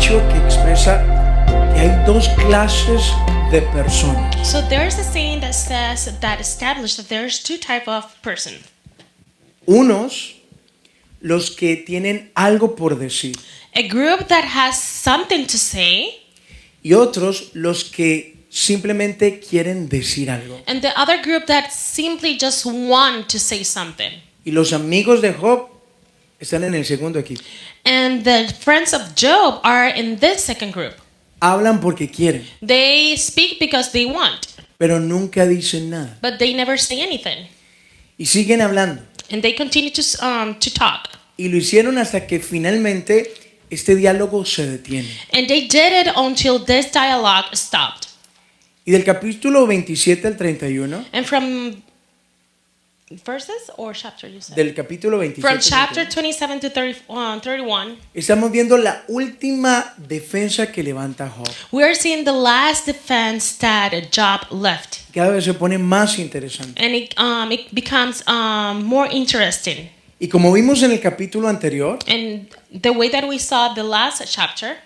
dicho que expresa que hay dos clases de personas. So there's a saying that says that established that there's two type of person. Unos, los que tienen algo por decir, A group that has something to say, y otros, los que simplemente quieren decir algo. and the other group that simply just want to say something. Y los amigos de Job están en el segundo equipo. And the friends of Job are in this second group. Hablan porque quieren, They speak because they want, pero nunca dicen nada. but they never say anything. Y siguen hablando. And they continue to talk. Y lo hicieron hasta que finalmente este diálogo se detiene. And they did it until this dialogue stopped. Y del capítulo 27 al 31, And from verses or chapter you said? del capítulo 27 From al chapter 31, 27 to 31, estamos viendo la última defensa que levanta Job. we are seeing the last defense that Job left. Cada vez se pone más interesante. And it becomes more interesting. Y como vimos en el capítulo anterior, And the way that we saw the last chapter,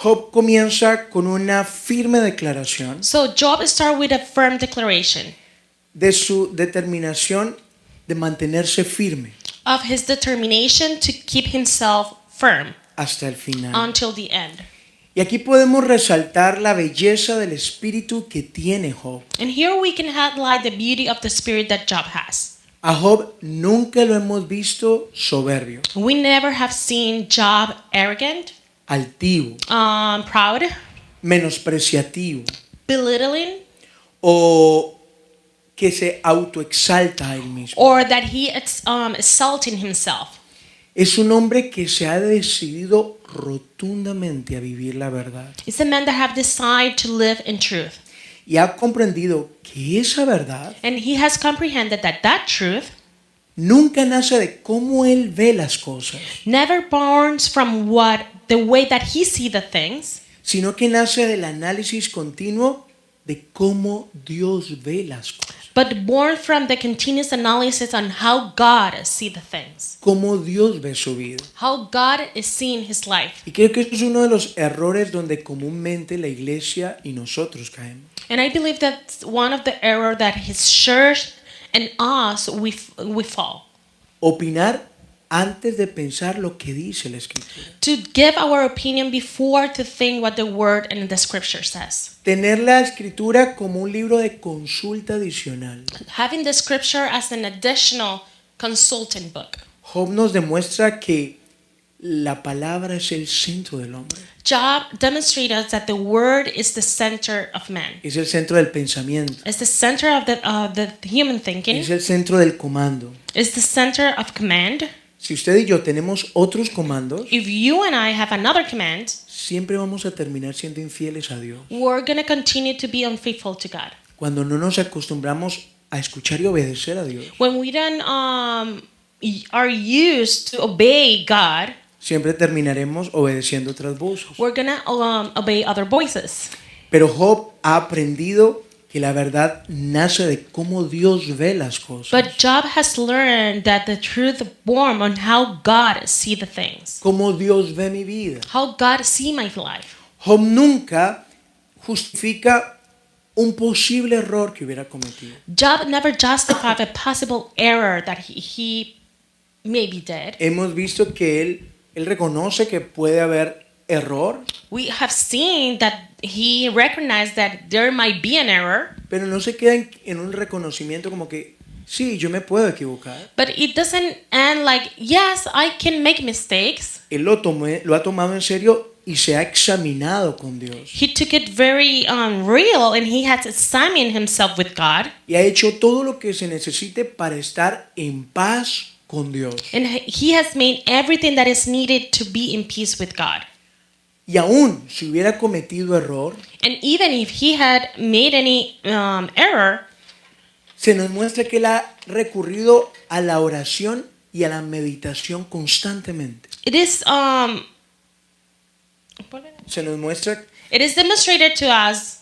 Job comienza con una firme declaración so Job started with a firm declaration de su determinación de mantenerse firme of his determination to keep himself firm hasta el final. until the end. Y aquí podemos resaltar la belleza del espíritu que tiene Job. And here we can highlight the beauty of the spirit that Job has. A Job nunca lo hemos visto soberbio, We never have seen Job arrogant, altivo, proud, menospreciativo belittling, o que se autoexalta a él mismo. or that he exalting himself. Es un hombre que se ha decidido rotundamente a vivir la verdad It's a man that have decided to live in truth. y ha comprendido que esa verdad And he has comprehended that that truth nunca nace de cómo él ve las cosas, never borns from the way that he see the things, sino que nace del análisis continuo de cómo Dios ve las cosas, but born from the continuous analysis on how God see the things, cómo Dios ve su vida. how God is seeing his life. Y creo que eso es uno de los errores donde comúnmente la iglesia y nosotros caemos. And I believe that's one of the error that his church and us we fall. Opinar antes de pensar lo que dice la escritura. To give our opinion before to think what the word and the scripture says. Tener la escritura como un libro de consulta adicional. Having the scripture as an additional consultant book. Job nos demuestra que la palabra es el centro del hombre. Job demonstrated us that the word is the center of man. Es el centro del pensamiento. It's the center of the human thinking. Es el centro del comando. It's the center of command. Si usted y yo tenemos otros comandos, If you and I have another command, siempre vamos a terminar siendo infieles a Dios. we're going to continue to be unfaithful to God. Cuando no nos acostumbramos a escuchar y obedecer a Dios, When we don't are used to obey God, siempre terminaremos obedeciendo otras voces. we're going to obey other voices. Pero Job ha aprendido que la verdad nace de cómo Dios ve las cosas. But Job has learned that the truth born on how God see the things, Cómo Dios ve mi vida. how God see my life. Job nunca justifica un posible error que hubiera cometido. Job never justified a possible error that he maybe did. Hemos visto que él reconoce que puede haber error, We have seen that he recognized that there might be an error, pero no se queda en un reconocimiento como que sí, yo me puedo equivocar. but it doesn't end like, yes, I can make mistakes. Él lo ha tomado en serio y se ha examinado con Dios. He took it very real, and he has examined himself with God, Y ha hecho todo lo que se necesite para estar en paz con Dios. and he has made everything that is needed to be in peace with God. Y aún si hubiera cometido error, And even if he had made any error, se nos muestra que él ha recurrido a la oración y a la meditación constantemente. it is demonstrated to us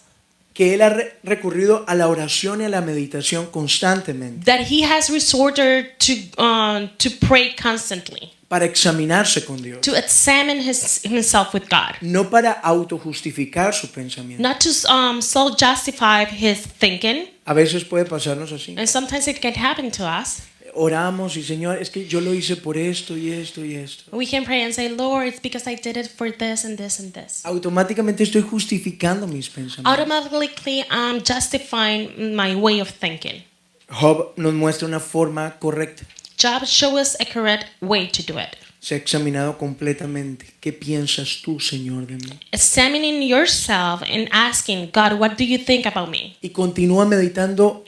Que él ha recurrido a la oración y a la meditación constantemente that he has resorted to pray constantly para examinarse con Dios, to examine himself with God, no para autojustificar su pensamiento. not to self-justify his thinking. A veces puede pasarnos así. And sometimes it can happen to us. Oramos y Señor, es que yo lo hice por esto y esto y esto. We can pray and say, Lord, it's because I did it for this and this and this. Automáticamente estoy justificando mis pensamientos. Automatically, I'm justifying my way of thinking. Job nos muestra una forma correcta. Job shows us a correct way to do it. Se ha examinado completamente. ¿Qué piensas tú, Señor, de mí? Examining yourself and asking, God, what do you think about me? Y continúa meditando.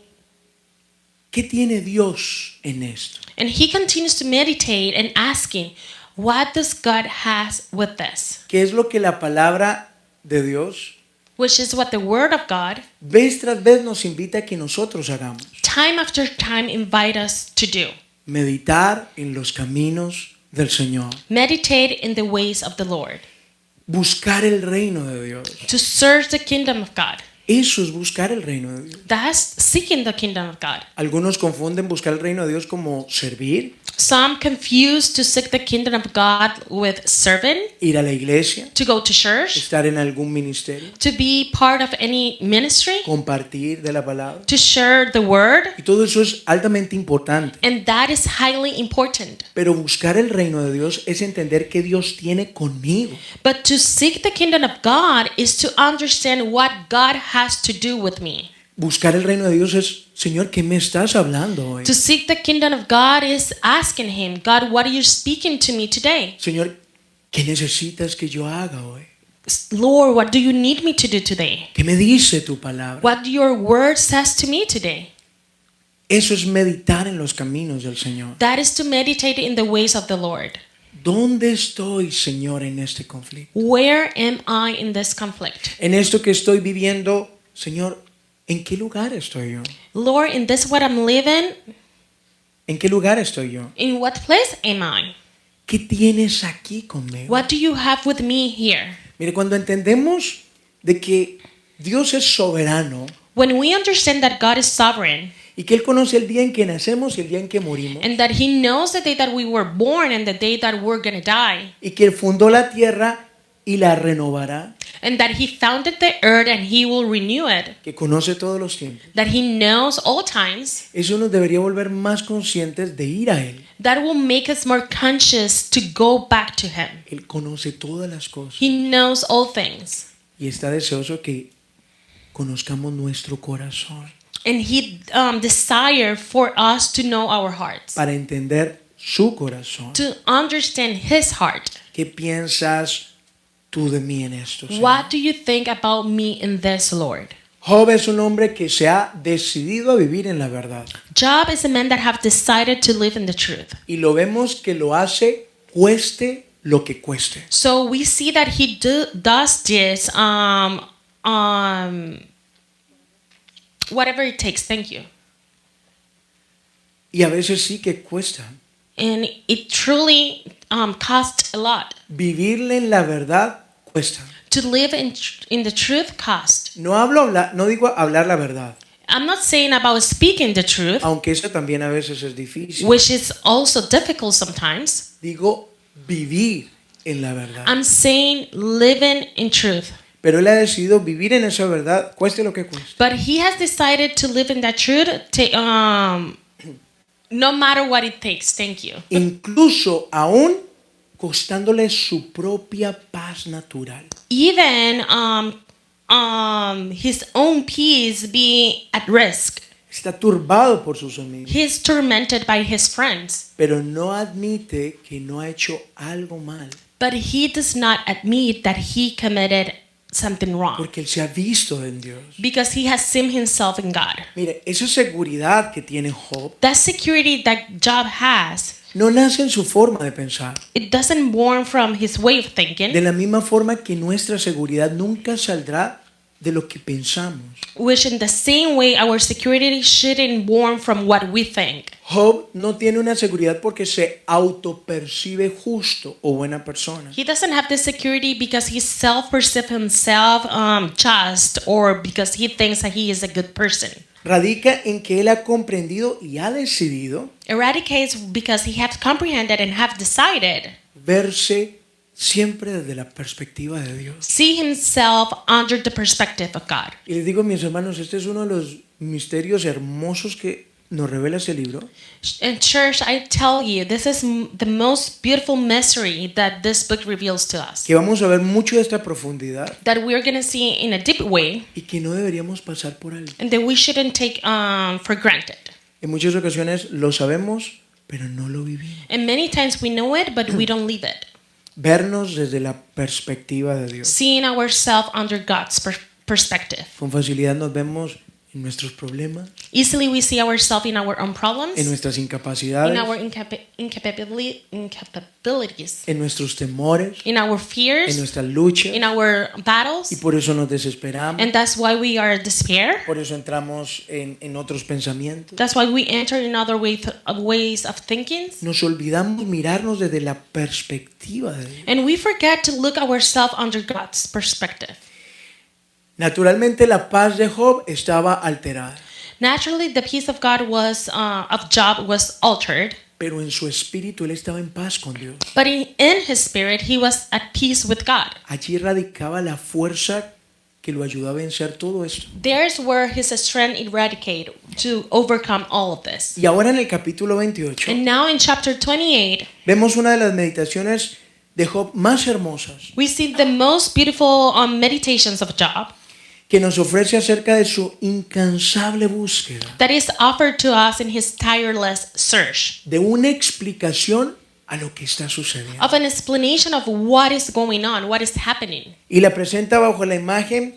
¿Qué tiene Dios en esto? And he continues to meditate and asking, what does God has with this? ¿Qué es lo que la palabra de Dios, Which is what the word of God, vez tras vez, nos invita a que nosotros hagamos? time after time, invite us to do. Meditar en los caminos del Señor. Meditate in the ways of the Lord. Buscar el reino de Dios. To search the kingdom of God. Eso es buscar el reino de Dios. That's seeking the kingdom of God. Algunos confunden buscar el reino de Dios como servir, Some confuse to seek the kingdom of God with serving, ir a la iglesia, to go to church, estar en algún ministerio, to be part of any ministry, compartir de la palabra. to share the word, Y todo eso es altamente importante. and that is highly important. Pero buscar el reino de Dios es entender qué Dios tiene conmigo. But to seek the kingdom of God is to understand what God has to do with me. Buscar el reino de Dios es, Señor, ¿qué me estás hablando hoy? To seek the kingdom of God is asking Him, God, what are you speaking to me today? Señor, ¿qué necesitas que yo haga hoy? Lord, what do you need me to do today? ¿Qué me dice tu palabra? What your word says to me today? Eso es meditar en los caminos del Señor. That is to meditate in the ways of the Lord. ¿Dónde estoy, Señor, en este conflicto? Where am I in this conflict? En esto que estoy viviendo, Señor, ¿en qué lugar estoy yo? Lord, in this what I'm living, ¿En qué lugar estoy yo? in what place am I? ¿Qué tienes aquí conmigo? What do you have with me here? Mire, cuando entendemos de que Dios es soberano When we understand that God is sovereign y que Él conoce el día en que nacemos y el día en que morimos and that He knows the day that we were born and the day that we're going to die, y que Él fundó la tierra y la renovará, and that He founded the earth and He will renew it, que conoce todos los tiempos, that He knows all times, eso nos debería volver más conscientes de ir a Él. that will make us more conscious to go back to Him. Él conoce todas las cosas He knows all things. y está deseoso que conozcamos nuestro corazón And He desire for us to know our hearts, para entender su corazón. to understand His heart. ¿Qué piensas tú de mí en esto, Señor? What do you think about me in this, Lord? Job es un hombre que se ha decidido a vivir en la verdad Job is a man that have decided to live in the truth. y lo vemos que lo hace cueste lo que cueste. So we see that he does this whatever it takes. Thank you. Y a veces sí que cuesta. And it truly costs a lot. Vivirle en la verdad cuesta. To live in the truth costs. No digo hablar la verdad, I'm not saying about speaking the truth, aunque eso también a veces es difícil. which is also difficult sometimes. Digo vivir en la verdad. I'm saying living in truth. Pero él ha decidido vivir en esa verdad, cueste lo que cueste. But he has decided to live in that truth, no matter what it takes. Thank you. Incluso aún costándole su propia paz natural. Even his own peace be at risk. Está turbado por sus amigos, He's tormented by his friends. pero no admite que no ha hecho algo mal, But he does not admit that he committed something wrong. porque él se ha visto en Dios. Because he has seen himself in God. Mire, esa seguridad que tiene Job That security that Job has, no nace en su forma de pensar. it doesn't born from his way of thinking. De la misma forma que nuestra seguridad nunca saldrá de lo que pensamos. Which in the same way our security shouldn't born from what we think. Job no tiene una seguridad porque se autopercibe justo o buena persona. He doesn't have this security because he self-perceives himself just or because he thinks that he is a good person. radica en que él ha comprendido y ha decidido eradicates because he has comprehended and have decided verse siempre desde la perspectiva de Dios. see himself under the perspective of God. Y les digo, mis hermanos, este es uno de los misterios hermosos que nos revela este libro. In church, I tell you, this is the most beautiful mystery that this book reveals to us. Que vamos a ver mucho de esta profundidad That we're going to see in a deep way y que no deberíamos pasar por alto. and that we shouldn't take for granted. En muchas ocasiones lo sabemos, pero no lo vivimos. And many times we know it, but we don't live it. Vernos desde la perspectiva de Dios. Seeing ourselves under God's perspective. Con facilidad nos vemos en nuestros problemas, Easily we see ourselves in our own problems, en nuestras in incapacidades, our incapabilities, en nuestros temores, in our en fears, nuestras luchas, in our y battles. por eso nos desesperamos, And that's why we are despair. por eso entramos en otros pensamientos. That's why we enter in other ways of thinking. Nos olvidamos mirarnos desde la perspectiva de Dios. And we forget to look ourselves under God's perspective. Naturalmente la paz de Job estaba alterada, Naturally, the peace of God of Job was altered, pero en su espíritu él estaba en paz con Dios. but in his spirit, he was at peace with God. Allí radicaba la fuerza que lo ayudó a vencer todo esto. There's where his strength eradicated to overcome all of this. Y ahora en el capítulo 28 And now in chapter 28, vemos una de las meditaciones de Job más hermosas we see the most beautiful meditations of Job que nos ofrece acerca de su incansable búsqueda that is offered to us in his tireless search de una explicación a lo que está sucediendo. of an explanation of what is going on, what is happening. Y la presenta bajo la imagen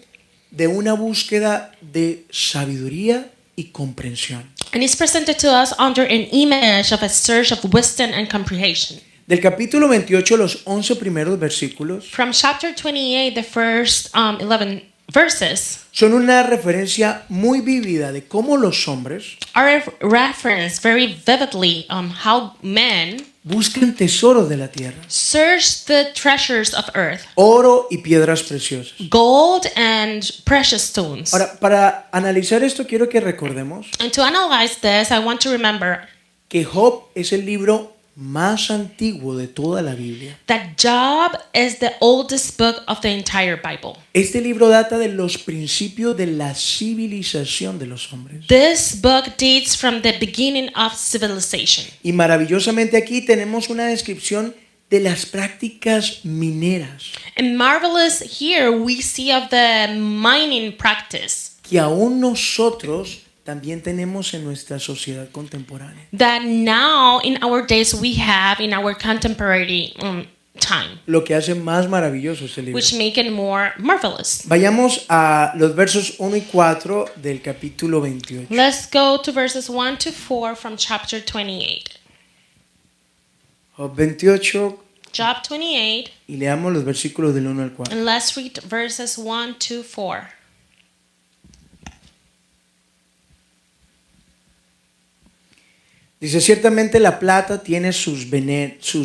de una búsqueda de sabiduría y comprensión. And it's presented to us under an image of a search of wisdom and comprehension. Del capítulo 28, los 11 primeros versículos From chapter 28, the first 11 verses son una referencia muy vívida de cómo los hombres are a reference very vividly on how men buscan tesoros de la tierra, search the treasures of earth, oro y piedras preciosas. gold and precious stones. Ahora, para analizar esto quiero que recordemos And to analyze this, I want to remember que Job es el libro más antiguo de toda la Biblia. that Job is the oldest book of the entire Bible. Este libro data de los principios de la civilización de los hombres. This book dates from the beginning of civilization. Y maravillosamente aquí tenemos una descripción de las prácticas mineras And marvelous here we see of the mining practice que aún nosotros también tenemos en nuestra sociedad contemporánea. that now in our days we have in our contemporary time, Lo que hace más maravilloso este libro. which make it more marvelous. Vayamos a los versos 1 y 4 del capítulo 28. Let's go to verses 1 to 4 from chapter 28. Job 28 Job 28, y leamos los versículos del 1 al 4. and let's read verses 1 to 4. Dice, ciertamente la plata tiene sus veneros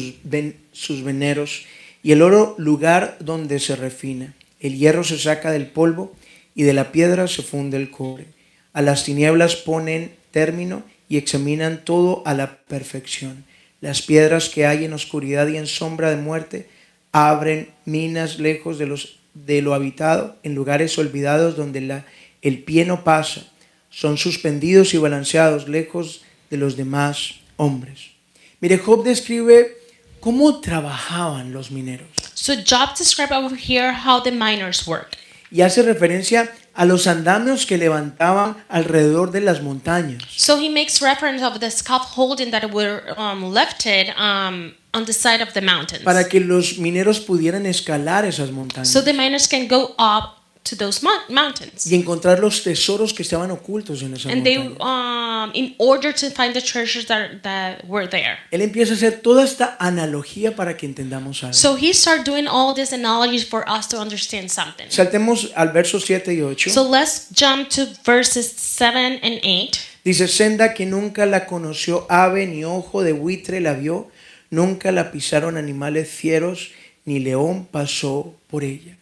y el oro lugar donde se refina. El hierro se saca del polvo y de la piedra se funde el cobre. A las tinieblas ponen término y examinan todo a la perfección. Las piedras que hay en oscuridad y en sombra de muerte abren minas lejos de lo habitado, en lugares olvidados donde el pie no pasa. Son suspendidos y balanceados lejos de los demás hombres. Mire, Job describe cómo trabajaban los mineros So Job described over here how the miners worked. y hace referencia a los andamios que levantaban alrededor de las montañas. So he makes reference of the scaffolding that were lifted on the side of the mountains, Para que los mineros pudieran escalar esas montañas so the miners can go up to those mountains, y encontrar los tesoros que estaban ocultos en esas and they montañas. in order to find the treasures that were there. Él empieza a hacer toda esta analogía para que entendamos algo. So he started doing all these analogies for us to understand something. Saltemos al verso 7 y 8. So let's jump to verses 7 and 8. Dice, senda que nunca la conoció ave, ni ojo de buitre la vio, nunca la pisaron animales fieros, ni león pasó por ella.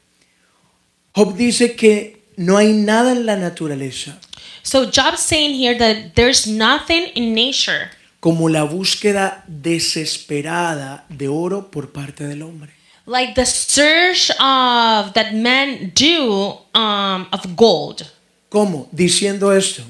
Job dice que no hay nada en la naturaleza So Job's saying here that there's nothing in nature como la búsqueda desesperada de oro por parte del hombre. like the search of that men do of gold. ¿Cómo? Diciendo esto.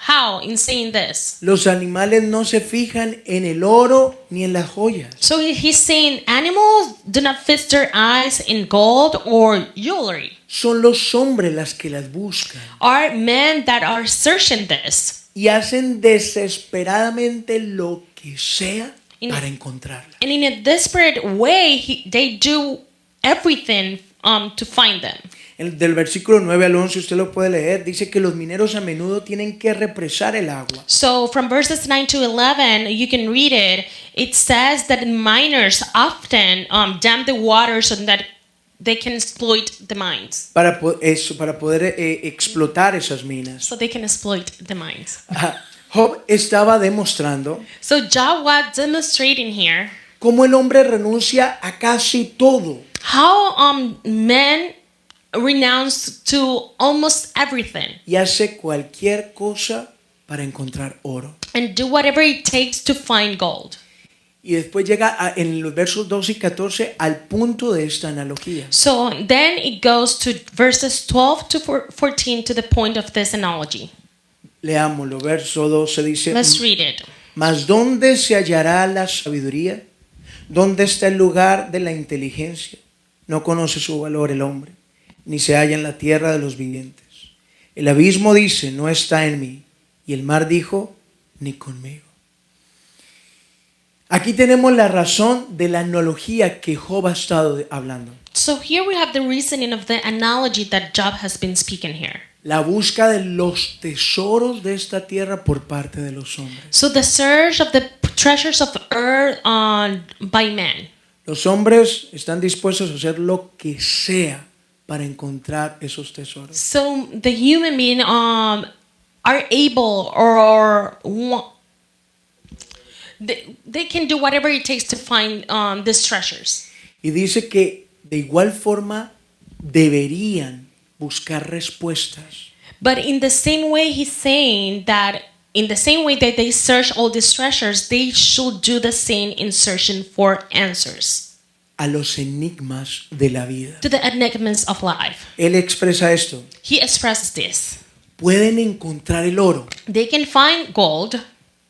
How in saying this? Los animales no se fijan en el oro ni en las joyas. So he's saying animals do not fix their eyes in gold or jewelry. Son los hombres las que las buscan Are men that are searching this. y hacen desesperadamente lo que sea In- para encontrarla. And in a desperate way, they do everything to find them. Del versículo 9 al 11 usted lo puede leer, dice que los mineros a menudo tienen que represar el agua. So from verses 9 to 11, you can read it. It says that miners often dam the water so that they can exploit the mines. Para poder explotar esas minas. So they can exploit the mines. Job estaba demostrando So Job was demonstrating here cómo el hombre renuncia a casi todo how men renounce to almost everything y hace cualquier cosa para encontrar oro. and do whatever it takes to find gold. Y después llega en los versos 12 y 14 al punto de esta analogía. So then it goes to verses 12 to 14 to the point of this analogy. Leámoslo, verso 12 dice, Let's read it. ¿mas dónde se hallará la sabiduría? ¿Dónde está el lugar de la inteligencia? No conoce su valor el hombre, ni se halla en la tierra de los vivientes. El abismo dice, no está en mí, y el mar dijo, ni conmigo. Aquí tenemos la razón de la analogía que Job ha estado hablando. So here we have the reasoning of the analogy that Job has been speaking here. La búsqueda de los tesoros de esta tierra por parte de los hombres. So the search of the treasures of earth by man. Los hombres están dispuestos a hacer lo que sea para encontrar esos tesoros. So the human being are able or they can do whatever it takes to find these treasures. Y dice que de igual forma deberían buscar respuestas. But in the same way, he's saying that in the same way that they search all these treasures, they should do the same in searching for answers A los enigmas de la vida. to the enigmas of life. Él expresa esto. He expresses this. Pueden encontrar el oro, They can find gold,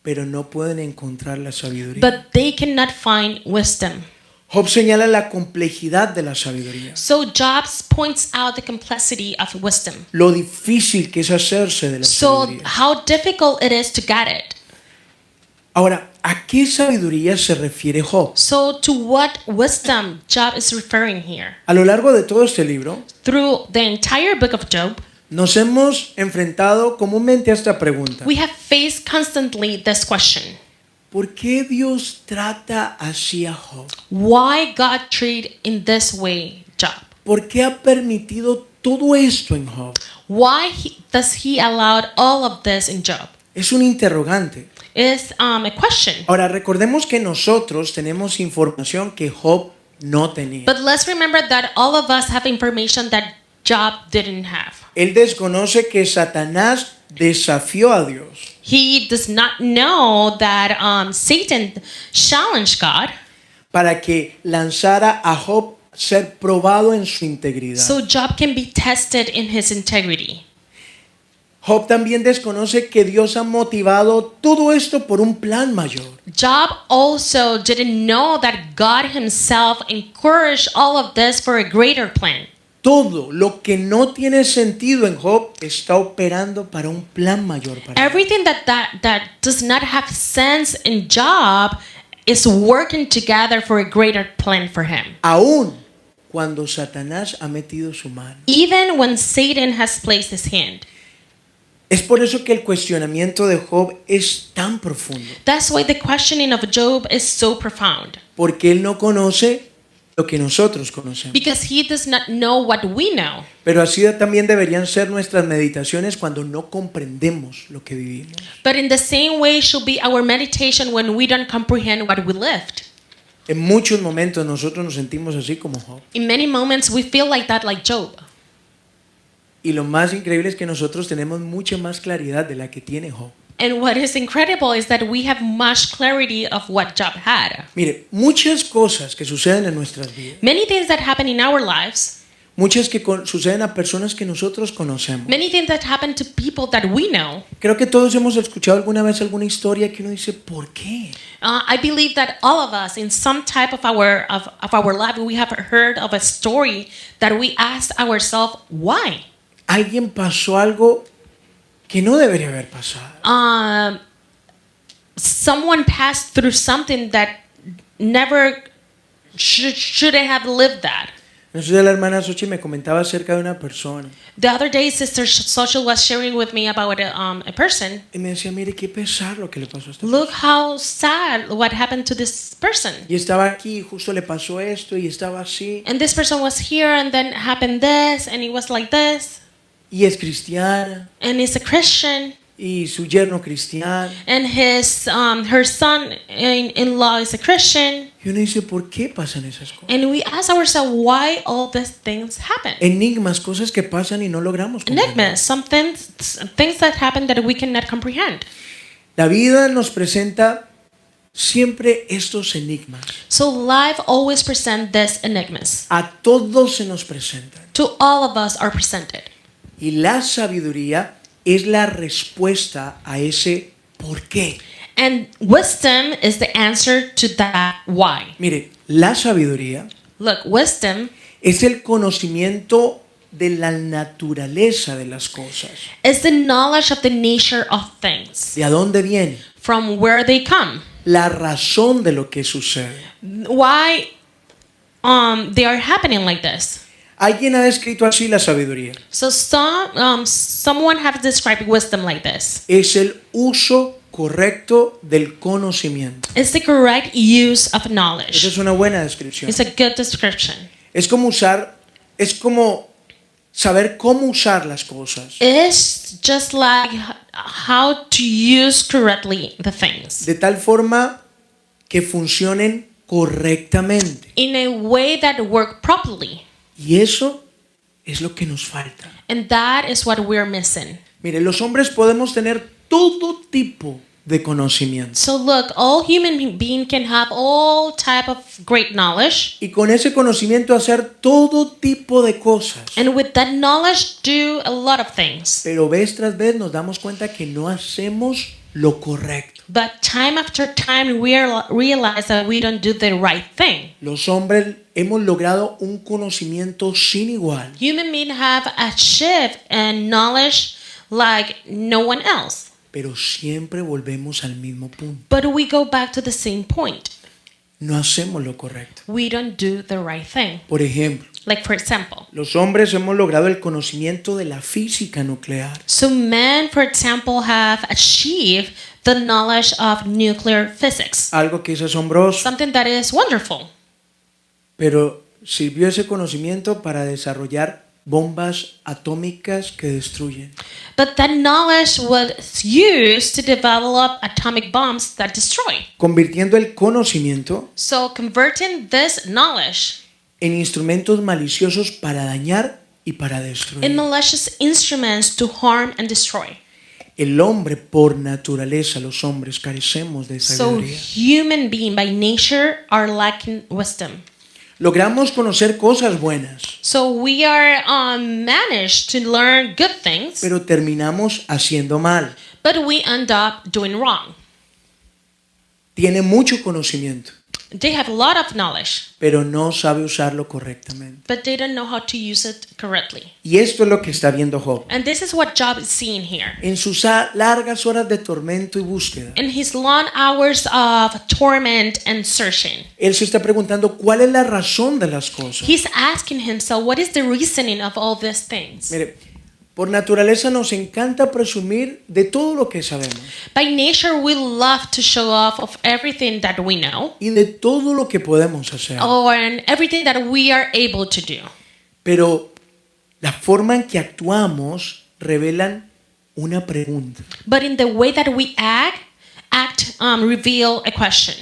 pero no pueden encontrar la sabiduría. but they cannot find wisdom. Job señala la complejidad de la sabiduría. So Job points out the complexity of wisdom. Lo difícil que es hacerse de la So sabiduría. how difficult it is to get it. Ahora, ¿a qué sabiduría se refiere Job? So to what wisdom Job is referring here? A lo largo de todo este libro, Through the entire book of Job, nos hemos enfrentado comúnmente a esta pregunta. we have faced constantly this question. ¿Por qué Dios trata así a Job? Why God treat in this way Job? ¿Por qué ha permitido todo esto en Job? Why does he allowed all of this in Job? Es un interrogante. It's a question. Ahora, recordemos que nosotros tenemos información que Job no tenía. But let's remember that all of us have information that Job didn't have. Él desconoce que Satanás desafió a Dios. He does not know that Satan challenged God para que lanzara a Job ser probado en su integridad. so Job can be tested in his integrity. Job también desconoce que Dios ha motivado todo esto por un plan mayor. Job also didn't know that God himself encouraged all of this for a greater plan. Todo lo que no tiene sentido en Job está operando para un plan mayor para él. Everything that does not have sense in Job is working together for a greater plan for him. Aún cuando Satanás ha metido su mano. Even when Satan has placed his hand. Es por eso que el cuestionamiento de Job es tan profundo. That's why the questioning of Job is so profound. Porque él no conoce lo que nosotros conocemos. Because he does not know what we know. Pero así también deberían ser nuestras meditaciones cuando no comprendemos lo que vivimos. But in the same way should be our meditation when we don't comprehend what we lived. En muchos momentos nosotros nos sentimos así como Job. In many moments we feel like that, like Job. Y lo más increíble es que nosotros tenemos mucha más claridad de la que tiene Job. And what is incredible is that we have much clarity of what Job had. Mire, muchas cosas que suceden en nuestras vidas, Many things that happen in our lives, muchas que suceden a personas que nosotros conocemos. many things that happen to people that we know. Creo que todos hemos escuchado alguna vez alguna historia que uno dice, ¿por qué? I believe that all of us, in some type of our life, we have heard of a story that we ask ourselves, why? Alguien pasó algo que no debería haber pasado. Someone passed through something that never shouldn't have lived that. Entonces la hermana Xochitl me comentaba acerca de una persona The other day, Sister Social was sharing with me about a person. y me decía, mire, qué pesar lo que le pasó a esta Look persona. how sad what happened to this person. Y estaba aquí, justo le pasó esto y estaba así. And this person was here, and then happened this, and it was like this. Y es cristiana And he's a Christian, y su yerno cristiano. and her son-in-law is a Christian. Y uno dice, ¿por qué pasan esas cosas? And we ask ourselves why all these things happen. Enigmas, cosas que pasan y no logramos comprender. Enigmas, some things that happen that we cannot comprehend. La vida nos presenta siempre estos enigmas. So life always presents these enigmas. A todos se nos presentan. To all of us are presented. Y la sabiduría es la respuesta a ese por qué. And wisdom is the answer to that why. Mire, la sabiduría Look, wisdom es el conocimiento de la naturaleza de las cosas. is the knowledge of the nature of things, ¿De a dónde viene? from where they come, La razón de lo que sucede. why they are happening like this. Alguien ha descrito así la sabiduría. So someone has described wisdom like this. Es el uso correcto del conocimiento. It's the correct use of Esa knowledge. es una buena descripción. It's a good description. Es como saber cómo usar las cosas. It's just like how to use correctly the things De tal forma que funcionen correctamente. in a way that work properly. Y eso es lo que nos falta. And that is what we're missing. Mire, los hombres podemos tener todo tipo de conocimiento. So look, all human being can have all type of great knowledge, Y con ese conocimiento hacer todo tipo de cosas. and with that knowledge do a lot of things. Pero vez tras vez nos damos cuenta que no hacemos lo correcto. But time after time we realize that we don't do the right thing. Los hombres hemos logrado un conocimiento sin igual. Human beings have achieved and knowledge like no one else. Pero siempre volvemos al mismo punto. But we go back to the same point. No hacemos lo correcto. We don't do the right thing. Por ejemplo, Like for example, los hombres hemos logrado el conocimiento de la física nuclear. so men, for example, have achieved the knowledge of nuclear physics. Algo que es asombroso. Something that is wonderful. Pero sirvió ese conocimiento para desarrollar bombas atómicas que destruyen. But that knowledge was used to develop atomic bombs that destroy. Convirtiendo el conocimiento So converting this knowledge en instrumentos maliciosos para dañar y para in destruir. malicious instruments to harm and destroy. El hombre, por naturaleza, los hombres carecemos de So sabiduría. human beings by nature are lacking wisdom. Logramos conocer cosas buenas, So we are managed to learn good things, pero terminamos haciendo mal. but we end up doing wrong. Tiene mucho conocimiento, They have a lot of knowledge, pero no sabe usarlo correctamente. but they don't know how to use it correctly. Y esto es lo que está viendo Job. And this is what Job is seeing here. En sus largas horas de tormento y búsqueda, In his long hours of torment and searching, él se está preguntando cuál es la razón de las cosas. he's asking himself, what is the reasoning of all these things? Mire, por naturaleza nos encanta presumir de todo lo que sabemos By nature, we love to show off of everything that we know y de todo lo que podemos hacer. or everything that we are able to do. Pero la forma en que actuamos revelan una pregunta. But in the way that we act reveal a question.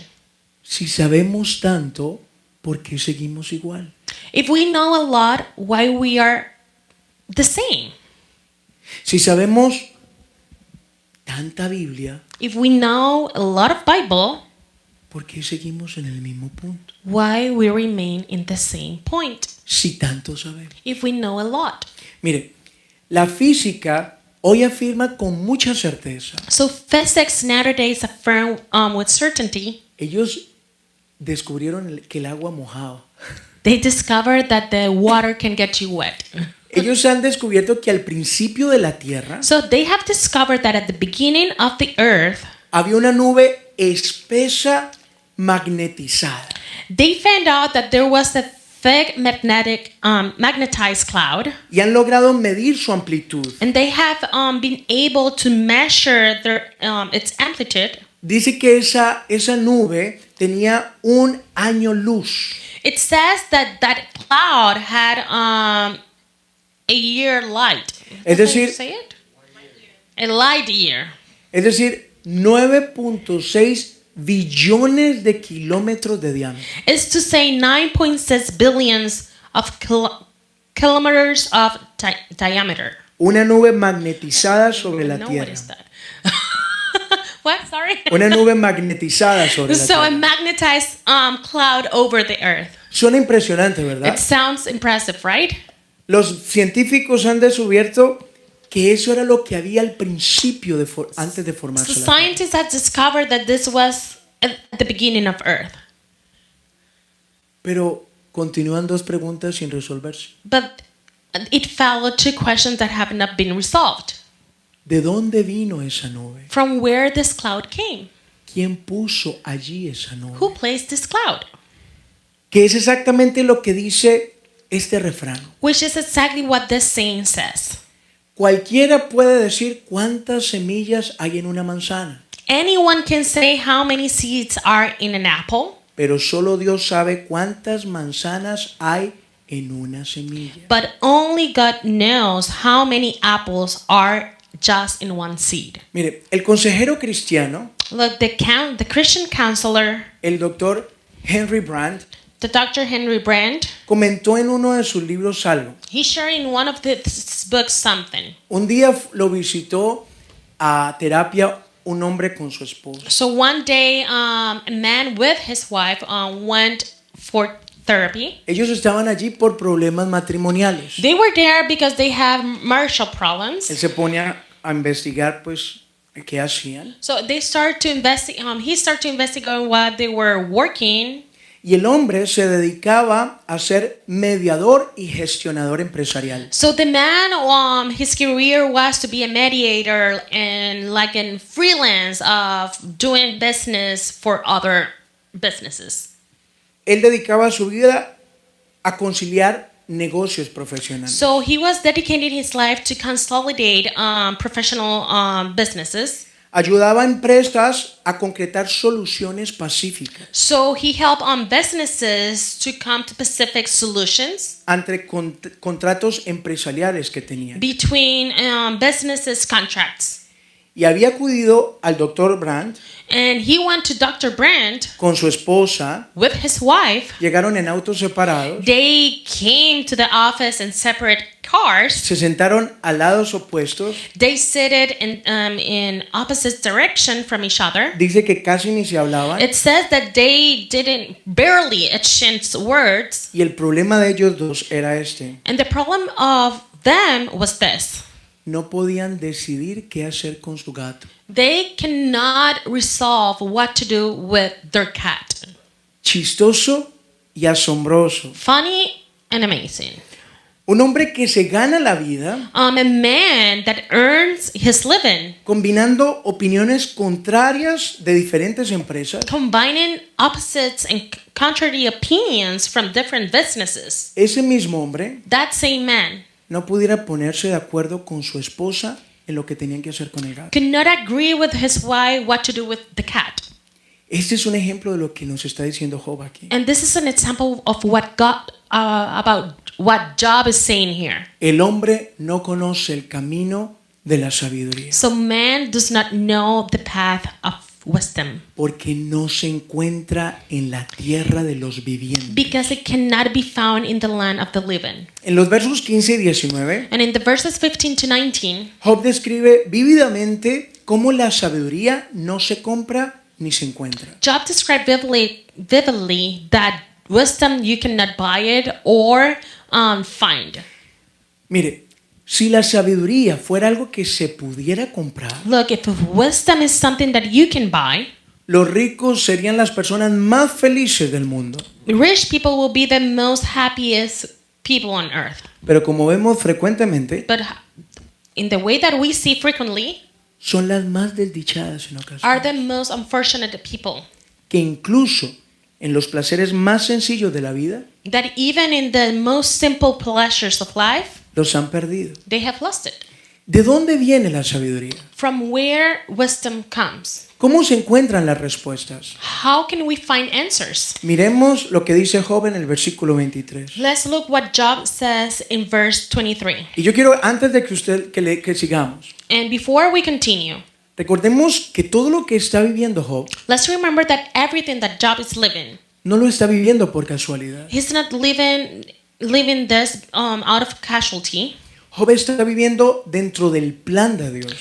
Si sabemos tanto, ¿por qué seguimos igual? If we know a lot, why we are the same? Si sabemos tanta Biblia, If we know a lot of Bible, ¿por qué seguimos en el mismo punto? why we remain in the same point? Si tanto sabemos. If we know a lot. Mire, la física hoy afirma con mucha certeza. So physics nowadays affirm with certainty. Ellos descubrieron que el agua mojaba. They discovered that the water can get you wet. Ellos han descubierto que al principio de la Tierra So they have discovered that at the beginning of the earth, había una nube espesa magnetizada. they found out that there was a thick magnetized cloud, Y han logrado medir su amplitud. and they have been able to measure its amplitude. Dice que esa nube tenía un año luz. It says that that cloud had a year light. Es That's how you decir- say it? A light year. Es decir, 9.6 billones de kilómetros de diámetro. Is to say 9.6 billions of kilometers of diameter. Una nube magnetizada sobre la No, what Tierra. is that? What? Sorry. Una nube magnetizada sobre la So a Tierra. magnetized cloud over the earth. Suena impresionante, ¿verdad? It sounds impressive, right? Los científicos han descubierto que eso era lo que había al principio antes de So formarse la Tierra. scientists have discovered that this was at the beginning of Earth. Pero continúan dos preguntas sin resolverse. But it followed two questions that have not been resolved. ¿De dónde vino esa nube? From where this cloud came? ¿Quién puso allí esa nube? Who placed this cloud? Que es exactamente lo que dice este refrán. Which is exactly what this saying says. Cualquiera puede decir cuántas semillas hay en una manzana, Anyone can say how many seeds are in an apple, pero solo Dios sabe cuántas manzanas hay en una semilla. but only God knows how many apples are just in one seed. Mire, el consejero cristiano, Look, the Christian counselor, el doctor Henry Brandt, the Dr. Henry Brandt, comentó en uno de sus libros algo. he shared in one of his books something. Un día lo visitó a terapia un hombre con su esposa. So one day, a man with his wife went for therapy. Ellos estaban allí por problemas matrimoniales. They were there because they have marital Él problems. se pone a investigar, pues, qué hacían. So they start to investigate. He started to investigate what they were working. Y el hombre se dedicaba a ser mediador y gestionador empresarial. So the man, his career was to be a mediator and like in freelance of doing business for other businesses. Él dedicaba su vida a conciliar negocios profesionales. So he was dedicating his life to consolidate professional businesses. Ayudaba a empresas a concretar soluciones pacíficas So he helped businesses to come to specific solutions ante contratos empresariales que tenían. between businesses contracts. Y había acudido al doctor Brandt And he went to Dr. Brandt con su esposa, with his wife. llegaron en autos separados, They came to the office in separate cars. se sentaron a lados opuestos, They seated in opposite direction from each other. dice que casi ni se hablaban, It says that they didn't barely exchange words. y el problema de ellos dos era este: And the problem of them was this. no podían decidir qué hacer con su gato. They cannot resolve what to do with their cat. Chistoso y asombroso. Funny and amazing. Un hombre que se gana la vida A man that earns his living, combinando opiniones contrarias de diferentes empresas. combining opposites and contrary opinions from different businesses. Ese mismo hombre That same man no pudiera ponerse de acuerdo con su esposa en lo que tenían que hacer con el gato. could not agree with his wife what to do with the cat. Este es un ejemplo de lo que nos está diciendo Job aquí. And this is an example of what God about what Job is saying here. El hombre no conoce el camino de la sabiduría. So man does not know the path of wisdom porque no se encuentra en la tierra de los vivientes. because it cannot be found in the land of the living. En los versos 15 y 19, And in the verses 15 to 19, Job describe vívidamente cómo la sabiduría no se compra ni se encuentra. Job described vividly that wisdom you cannot buy it or find. Mire, si la sabiduría fuera algo que se pudiera comprar, Look, if wisdom is something that you can buy, los ricos serían las personas más felices del mundo. rich people will be the most happiest people on earth. Pero como vemos frecuentemente, But in the way that we see frequently, son las más desdichadas en are ocasiones. the most unfortunate people. Que incluso en los placeres más sencillos de la vida, That even in the most simple pleasures of life, los han perdido. they have lost it. ¿De dónde viene la sabiduría? From where wisdom comes. ¿Cómo se encuentran las respuestas? How can we find answers? Miremos lo que dice Job en el versículo 23. Let's look what Job says in verse 23. Y yo quiero, antes de que sigamos, And before we continue, recordemos que todo lo que está viviendo Job let's remember that everything that Job is living, no lo está viviendo por casualidad. he's not living this out of casualty. Job está viviendo dentro del plan de Dios.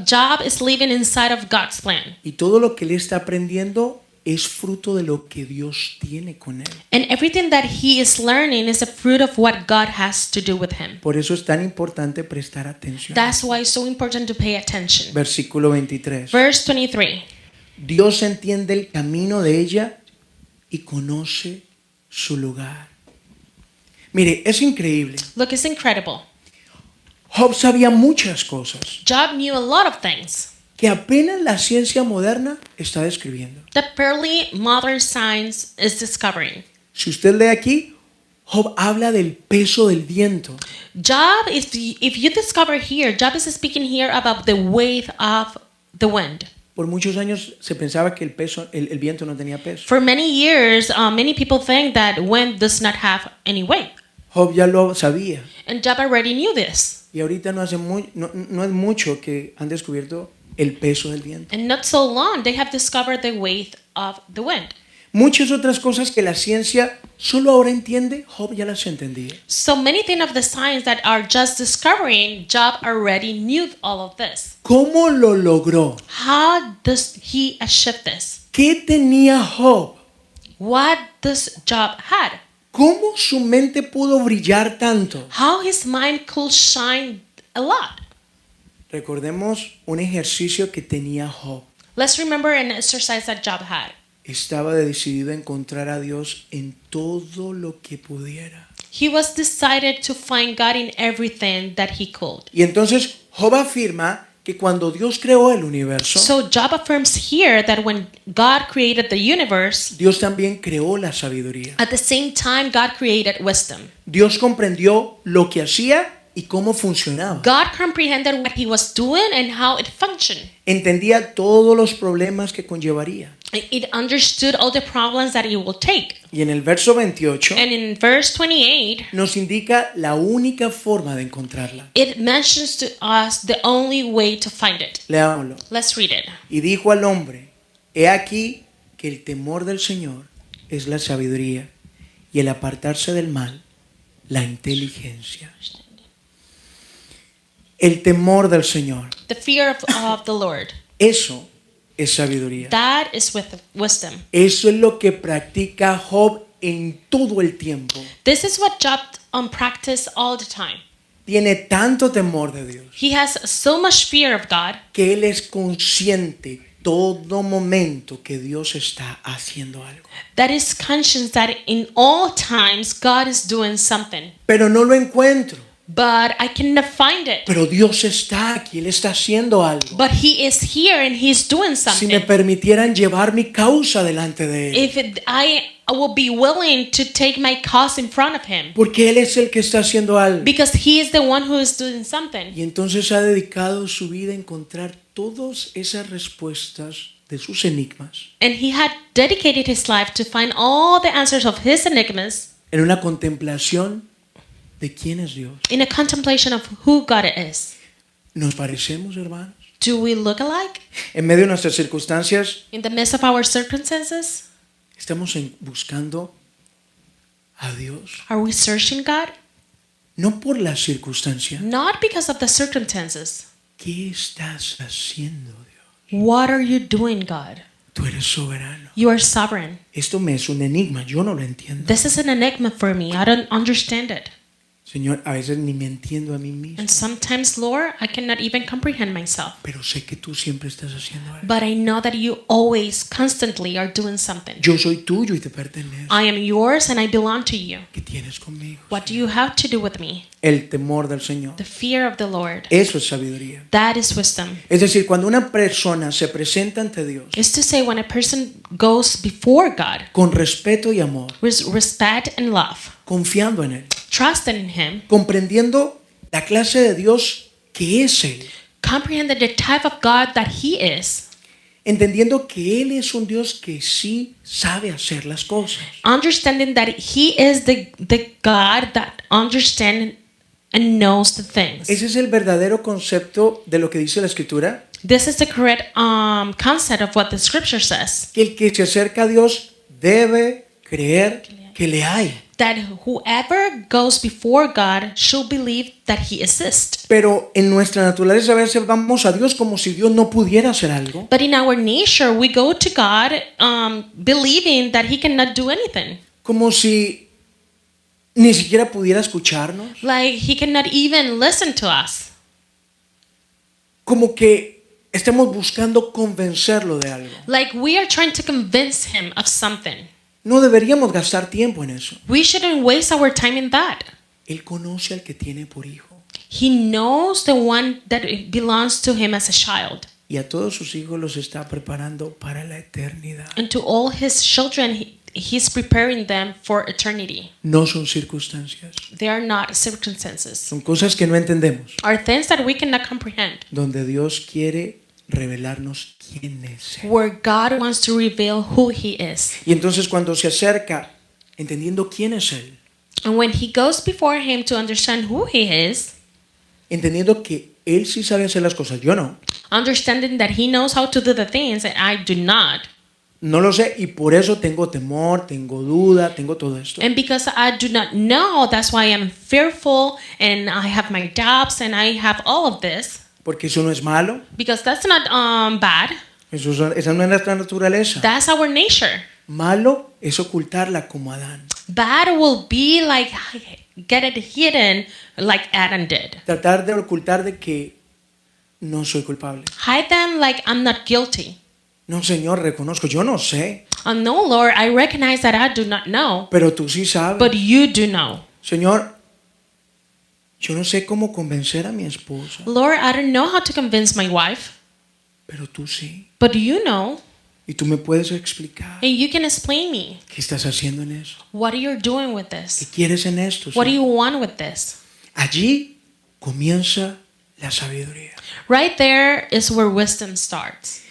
Job is living inside of God's plan. Y todo lo que él está aprendiendo es fruto de lo que Dios tiene con él. And everything that he is learning is a fruit of what God has to do with him. Por eso es tan importante prestar atención. That's why it's so important to pay attention. Versículo 23. Verse 23. Dios entiende el camino de ella y conoce su lugar. Mire, es increíble. Look, it's incredible. Job sabía muchas cosas Job knew a lot of things que apenas la ciencia moderna está describiendo. that barely modern science is discovering. Si usted lee aquí, Job habla del peso del viento. Job, if you discover here, Job is speaking here about the weight of the wind. Por muchos años se pensaba que el viento no tenía peso. For many years, many people think that wind does not have any weight. Job ya lo sabía. And Job already knew this. Y ahorita no es mucho que han descubierto el peso del viento. And not so long, they have discovered the weight of the wind. Muchas otras cosas que la ciencia solo ahora entiende, Job ya las entendía. So many things of the science that are just discovering, Job already knew all of this. ¿Cómo lo logró? How does he achieve this? ¿Qué tenía Job? What does Job had? ¿Cómo su mente pudo brillar tanto? How his mind could shine a lot. Recordemos un ejercicio que tenía Job. Let's remember an exercise that Job had. Estaba decidido a encontrar a Dios en todo lo que pudiera. He was decided to find God in everything that he could. Y entonces Job afirma que cuando Dios creó el universo, So Job affirms here that when God created the universe, Dios también creó la sabiduría. at the same time God created wisdom. Dios comprendió lo que hacía y cómo funcionaba. God comprehended what he was doing and how it functioned. Entendía todos los problemas que conllevaría. It understood all the problems that it will take. Y en el verso 28 And in verse 28, nos indica la única forma de encontrarla. it mentions to us the only way to find it. Leámoslo. Let's read it. Y dijo al hombre: He aquí que el temor del Señor es la sabiduría, y el apartarse del mal, la inteligencia. El temor del Señor, The fear of the Lord. eso es sabiduría. That is with wisdom. Eso es lo que practica Job en todo el tiempo. This is what Job practiced all the time. Tiene tanto temor de Dios He has so much fear of God que él es consciente todo momento que Dios está haciendo algo. that is conscious that in all times God is doing something. Pero no lo encuentro. But I cannot find it. Pero Dios está aquí, Él está haciendo algo. But he is here and he's doing Si me something. permitieran llevar mi causa delante de Él. I will be willing to take my cause in front of him. Porque Él es el que está haciendo algo. Because he is the one who is doing something. Y entonces ha dedicado su vida a encontrar todas esas respuestas de sus enigmas And he had dedicated his life to find all the answers of his enigmas en una contemplación de quién es Dios. in a contemplation of who God is. ¿Nos parecemos, hermanos? Do we look alike? En medio de nuestras circunstancias, In the midst of our circumstances, estamos buscando a Dios. are we searching God? No por la circunstancia. Not because of the circumstances. ¿Qué estás haciendo, Dios? What are you doing, God? Tú eres soberano. You are sovereign. Esto me es un enigma, yo no lo entiendo. This is an enigma for me. I don't understand it. Señor, a veces ni me entiendo a mí mismo, And sometimes, Lord, I cannot even comprehend myself. pero sé que tú siempre estás haciendo algo. But I know that you always, constantly are doing something. Yo soy tuyo y te pertenezco. I am yours and I belong to you. ¿Qué tienes conmigo? What do you have to do with me? El temor del Señor. The fear of the Lord. Eso es sabiduría. That is wisdom. Es decir, cuando una persona se presenta ante Dios Is to say when a person goes before God con respeto y amor, with respect and love, confiando en Él, trusting in Him, comprendiendo la clase de Dios que es Él, comprehending the type of God that He is, entendiendo que Él es un Dios que sí sabe hacer las cosas. understanding that He is the God that understands and knows the things. Ese es el verdadero concepto de lo que dice la Escritura, This is the correct concept of what the scripture says. que el que se acerca a Dios debe creer que le hay. That whoever goes before God should believe that He exists. Pero en nuestra naturaleza a veces vamos a Dios como si Dios no pudiera hacer algo. But in our nature, we go to God believing that He cannot do anything. Como si ni siquiera pudiera escucharnos. Like He cannot even listen to us. Como que estemos buscando convencerlo de algo. Like we are trying to convince Him of something. No deberíamos gastar tiempo en eso. We shouldn't waste our time in that. Él conoce al que tiene por hijo. He knows the one that belongs to Him as a child. Y a todos sus hijos los está preparando para la eternidad. And to all His children, He's preparing them for eternity. No son circunstancias. They are not circumstances. Son cosas que no entendemos. Are things that we cannot comprehend. Donde Dios quiere revelarnos quién es Él. Where God wants to reveal who He is. Y entonces cuando se acerca, entendiendo quién es Él, And when He goes before Him to understand who He is, entendiendo que Él sí sabe hacer las cosas, yo no. understanding that He knows how to do the things that I do not. No lo sé y por eso tengo temor, tengo duda, tengo todo esto. And because I do not know, that's why I'm fearful and I have my doubts and I have all of this. Porque eso no es malo, Because that's not bad. esa no es nuestra naturaleza. That's our nature. Malo es ocultarla como Adán. Bad will be like get it hidden like Adam did. Tratar de ocultar de que no soy culpable. Hide them like I'm not guilty. No, Señor, reconozco, yo no sé, No, Lord, I recognize that I do not know, pero tú sí sabes. but you do know. Señor, yo no sé cómo convencer a mi esposa, Lord, I don't know how to convince my wife, pero tú sí. but you know, Y tú me puedes explicar and you can explain me. qué estás haciendo en eso. What are you doing with ¿Qué this? quieres en esto? What do Señor? you want with this? Allí comienza la sabiduría. Right there is where wisdom starts.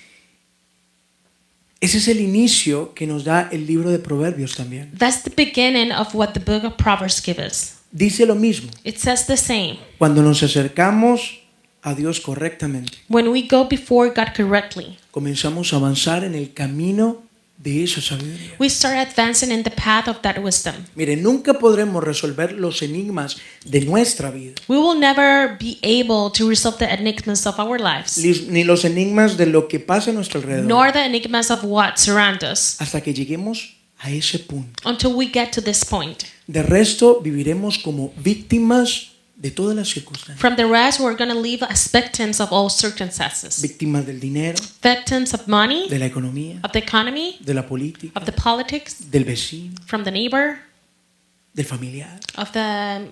Ese es el inicio que nos da el libro de Proverbios también. That's the beginning of what the book of Proverbs gives us. Dice lo mismo. It says the same. Cuando nos acercamos a Dios correctamente, When we go before God correctly, comenzamos a avanzar en el camino de esa sabiduría. we start advancing in the path of that wisdom. Mire, nunca podremos resolver los enigmas de nuestra vida, We will never be able to resolve the enigmas of our lives, ni los enigmas de lo que pasa a nuestro alrededor, nor the enigmas of what surround us, hasta que lleguemos a ese punto. until we get to this point. De resto, viviremos como víctimas de todas las circunstancias. From the rest, we're going to live as victims of all circumstances. Víctimas del dinero, Victims of money, de la economía, of the economy, de la política, of the politics, del vecino, from the neighbor, del familiar. of the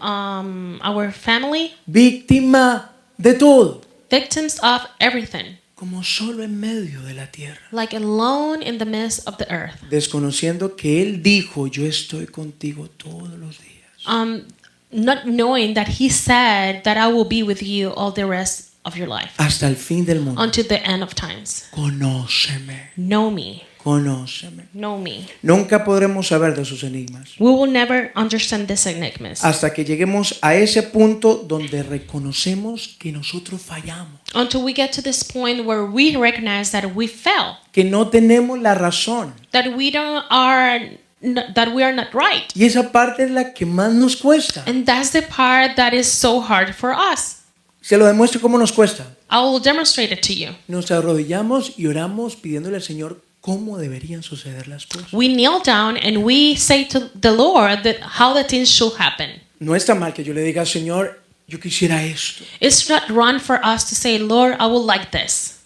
our family, Víctima de todo, victims of everything, como solo en medio de la tierra, like alone in the midst of the earth. desconociendo que Él dijo, yo estoy contigo todos los días, Not knowing that He said that I will be with you all the rest of your life hasta el fin del mundo. until the end of times. Conóceme, Know me, conóceme. know me. Nunca podremos saber de sus enigmas We will never understand this enigmas hasta que lleguemos a ese punto donde reconocemos que nosotros fallamos, until we get to this point where we recognize that we fell, que no tenemos la razón. that we are not right. Y esa parte es la que más nos cuesta. And that's the part that is so hard for us. Se lo demuestro cómo nos cuesta. I will demonstrate it to you. Nos arrodillamos y oramos pidiéndole al Señor cómo deberían suceder las cosas. We kneel down and we say to the Lord that how the things should happen. No está mal que yo le diga al Señor, yo quisiera esto. It's not wrong for us to say, Lord, I would like this.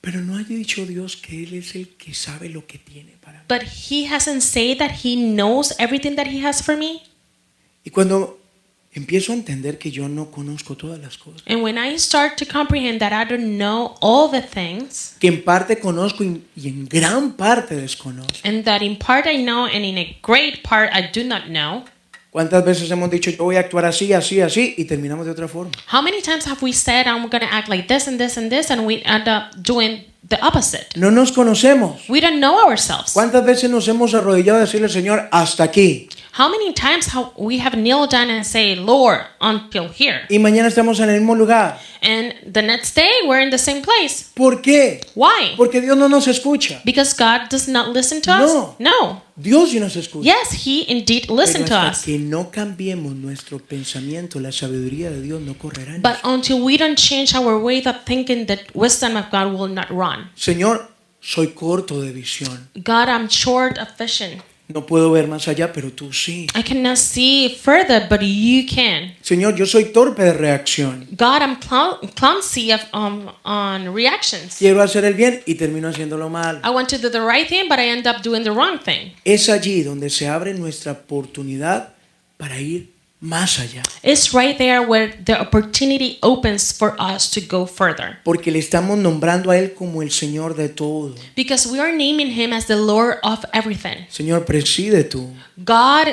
Pero no haya dicho Dios que Él es el que sabe lo que tiene para mí. But He hasn't said that He knows everything that He has for me. Y cuando empiezo a entender que yo no conozco todas las cosas, And when I start to comprehend that I don't know all the things, que en parte conozco y en gran parte desconozco. and that in part I know and in a great part I do not know, ¿Cuántas veces hemos dicho yo voy a actuar así, así, así y terminamos de otra forma? how many times have we said I'm going to act like this and this and this, and we end up doing the opposite? No nos conocemos. We don't know ourselves. ¿Cuántas veces nos hemos arrodillado a decirle al Señor hasta aquí? How many times we have kneeled down and say, Lord, until here, Y mañana estamos en el mismo lugar. and the next day we're in the same place? ¿Por qué? Why? Porque Dios no nos escucha. Because God does not listen to us? No. No. Dios sí nos escucha. Yes, He indeed listens Pero to hasta us. que no cambiemos nuestro pensamiento, la sabiduría de Dios no correrá en But nosotros. until we don't change our way of thinking, the wisdom of God will not run. Señor, soy corto de visión. God, I'm short of vision. No puedo ver más allá, pero tú sí. I cannot see further, but you can. Señor, yo soy torpe de reacción. God, I'm clumsy of on reactions. Quiero hacer el bien y termino haciéndolo mal. I want to do the right thing, but I end up doing the wrong thing. Es allí donde se abre nuestra oportunidad para ir más allá. It's right there where the opportunity opens for us to go further. Porque le estamos nombrando a Él como el Señor de todo. Because we are naming Him as the Lord of everything. Señor, preside tú. God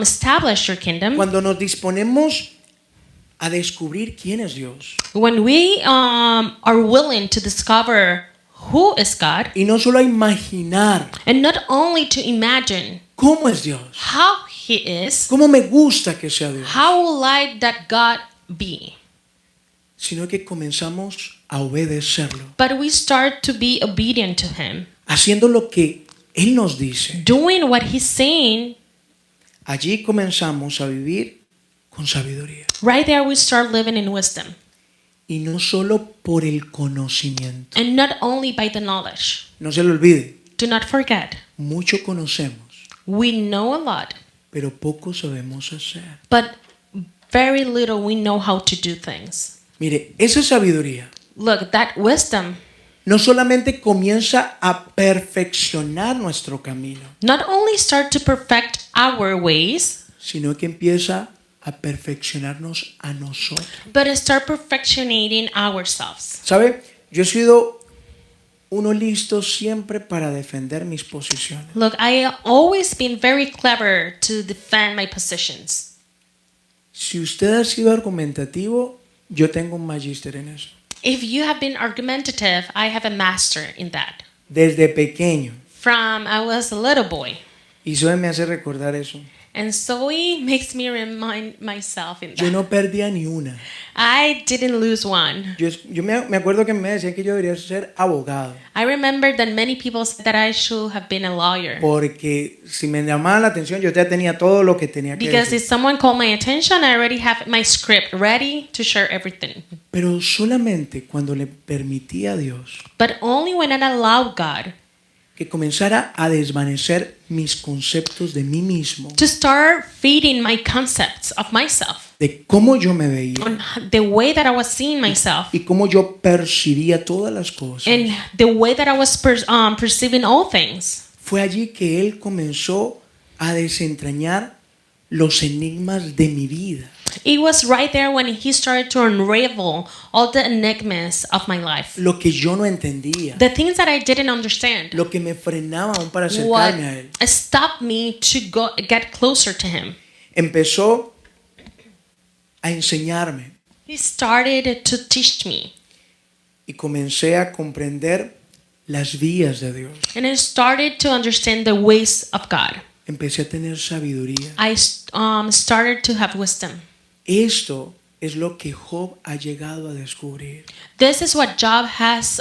established your kingdom. Cuando nos disponemos a descubrir quién es Dios. When we are willing to discover who is God, Y no solo a imaginar and not only to imagine cómo es Dios. how He is, Cómo me gusta que sea Dios. how would like that God be, Sino que comenzamos a obedecerlo. but we start to be obedient to Him, Haciendo lo que Él nos dice. doing what He's saying. Allí comenzamos a vivir con sabiduría. Right there, we start living in wisdom, Y no solo por el conocimiento. and not only by the knowledge. No se lo olvide. Do not forget, Mucho conocemos, we know a lot, pero poco sabemos hacer. but very little we know how to do things. Mire, esa sabiduría Look, that wisdom no solamente comienza a perfeccionar nuestro camino, not only start to perfect our ways, sino que empieza a perfeccionarnos a nosotros. but start perfectionating ourselves. ¿Sabe? Yo he sido uno listo siempre para defender mis posiciones. Look, I have always been very clever to defend my positions. Si usted ha sido argumentativo, yo tengo un magíster en eso. If you have been argumentative, I have a master in that. Desde pequeño. From I was a little boy. Y Zoe me hace recordar eso. And Zoe makes me remind myself in Yo that. no perdía ni una. I didn't lose one. Yo me acuerdo que me decían que yo debería ser abogado. I remember that many people said that I should have been a lawyer. Porque si me llamaba la atención, yo ya tenía todo lo que tenía que Because decir. if someone called my attention, I already have my script ready to share everything. Pero solamente cuando le permití a Dios But only when I allowed God que comenzara a desvanecer mis conceptos de mí mismo, to start feeding my concepts of myself, de cómo yo me veía on the way that I was seeing myself, y cómo yo percibía todas las cosas. and the way that I was perceiving all things. Fue allí que Él comenzó a desentrañar los enigmas de mi vida. It was right there when He started to unravel all the enigmas of my life. Lo que yo no entendía, The things that I didn't understand. lo que me frenaba aún para What acercarme a Él. stopped me to get closer to Him. Empezó a enseñarme He started to teach me. y comencé a comprender las vías de Dios. And I started to understand the ways of God. Empecé a tener sabiduría. I started to have wisdom. Esto es lo que Job ha llegado a descubrir. This is what Job has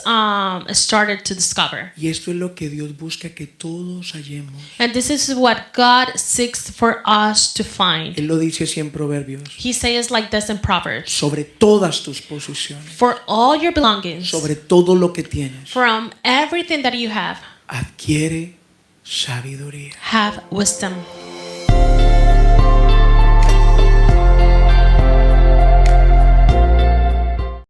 started to discover. Y esto es lo que Dios busca que todos hallemos. And this is what God seeks for us to find. Él lo dice así en Proverbios. He says like this in Proverbs. Sobre todas tus posesiones, For all your belongings, sobre todo lo que tienes, from everything that you have adquiere sabiduría. wisdom.